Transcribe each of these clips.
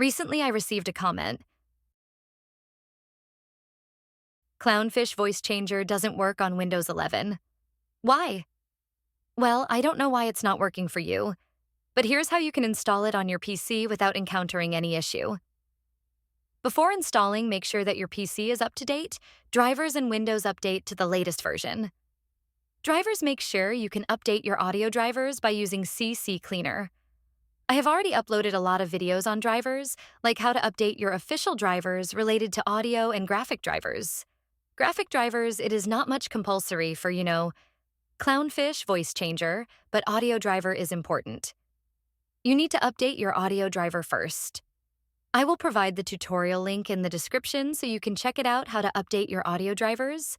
Recently, I received a comment. Clownfish voice changer doesn't work on Windows 11. Why? Well, I don't know why it's not working for you, but here's how you can install it on your PC without encountering any issue. Before installing, make sure that your PC is up to date. Drivers and Windows update to the latest version. Drivers make sure you can update your audio drivers by using CC Cleaner. I have already uploaded a lot of videos on drivers, like how to update your official drivers related to audio and graphic drivers. Graphic drivers, it is not much compulsory for, Clownfish voice changer, but audio driver is important. You need to update your audio driver first. I will provide the tutorial link in the description so you can check it out how to update your audio drivers.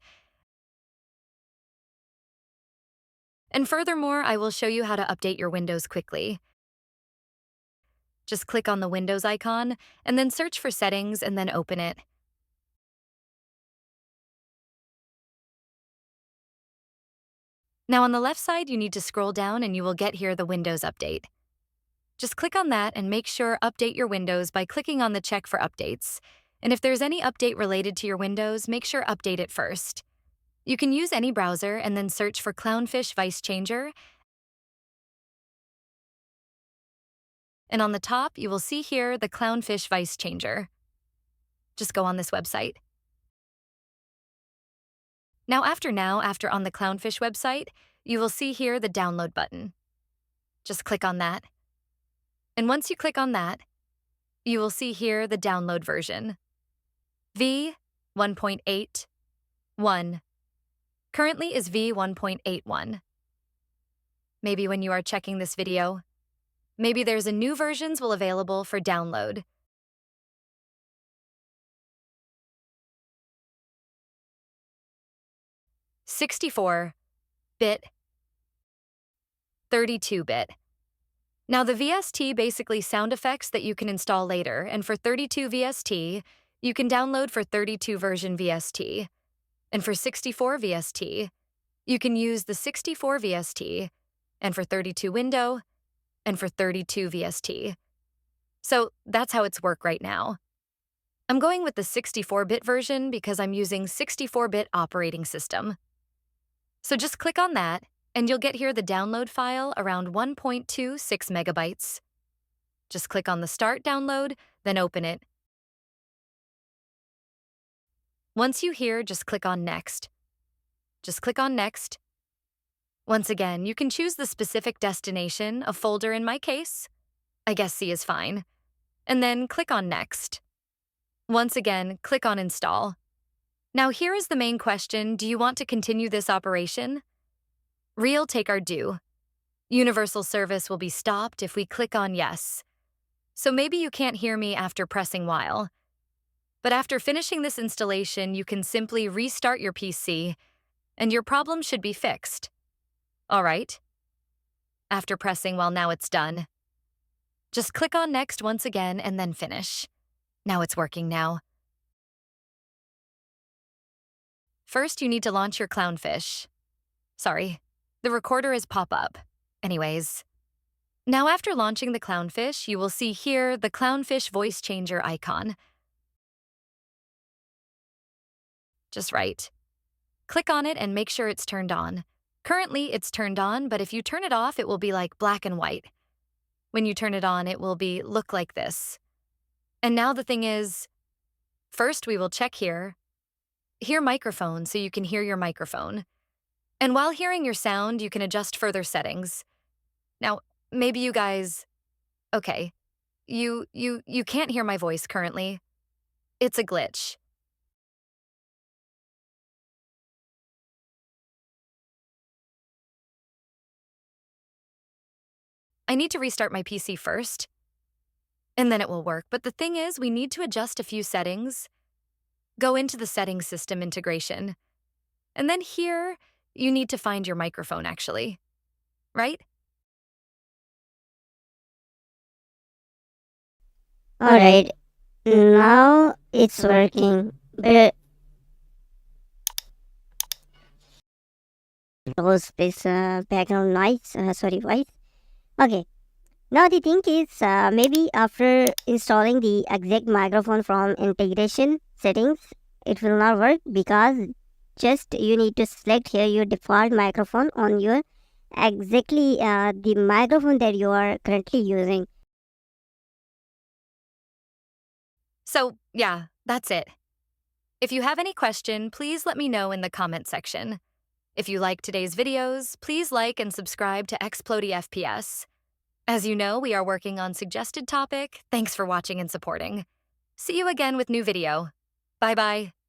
And furthermore, I will show you how to update your Windows quickly. Just click on the Windows icon and then search for Settings and then open it. Now on the left side, you need to scroll down and you will get here the Windows update. Just click on that and make sure Update Your Windows by clicking on the check for updates. And if there's any update related to your Windows, make sure update it first. You can use any browser and then search for Clownfish Voice Changer. And on the top, you will see here the Clownfish Voice Changer. Just go on this website. Now after on the Clownfish website, you will see here the download button. Just click on that. And once you click on that, you will see here the download version. V1.81. Currently is V1.81. Maybe when you are checking this video, maybe there's a new versions will available for download. (64-bit), (32-bit). Now the VST basically sound effects that you can install later, and for 32 VST, you can download for 32 version VST. And for 64 VST, you can use the 64 VST, and for 32 window, and for 32 VST. So that's how it's work right now. I'm going with the 64-bit version because I'm using 64-bit operating system. So just click on that, and you'll get here the download file around 1.26 megabytes. Just click on the Start Download, then open it. Once you hear, just click on Next. Just click on Next. Once again, you can choose the specific destination, a folder in my case. I guess C is fine. And then click on Next. Once again, click on Install. Now here is the main question, do you want to continue this operation? Real take our due. Universal service will be stopped if we click on Yes. So maybe you can't hear me after pressing while. But after finishing this installation, you can simply restart your PC, and your problem should be fixed. All right. After pressing while now it's done. Just click on Next once again and then finish. Now it's working now. First, you need to launch your Clownfish. Sorry, the recorder is pop-up. Anyways. Now after launching the Clownfish, you will see here the Clownfish voice changer icon. Just right. Click on it and make sure it's turned on. Currently, it's turned on, but if you turn it off, it will be like black and white. When you turn it on, it will look like this. And now the thing is, first we will check here. Hear microphone so you can hear your microphone. And while hearing your sound, you can adjust further settings. Now, maybe you guys, okay, you can't hear my voice currently. It's a glitch. I need to restart my PC first, and then it will work. But the thing is, we need to adjust a few settings. Go into the settings system integration. And then here, you need to find your microphone actually, right? Alright, now it's working, but close this background noise, sorry, voice. Okay, Now the thing is, maybe after installing the exact microphone from integration settings, it will not work because just you need to select here your default microphone on your exactly the microphone that you are currently using. So, yeah, that's it. If you have any question, please let me know in the comment section. If you like today's videos, please like and subscribe to Explodey FPS. As you know, we are working on suggested topic. Thanks for watching and supporting. See you again with new video. Bye-bye.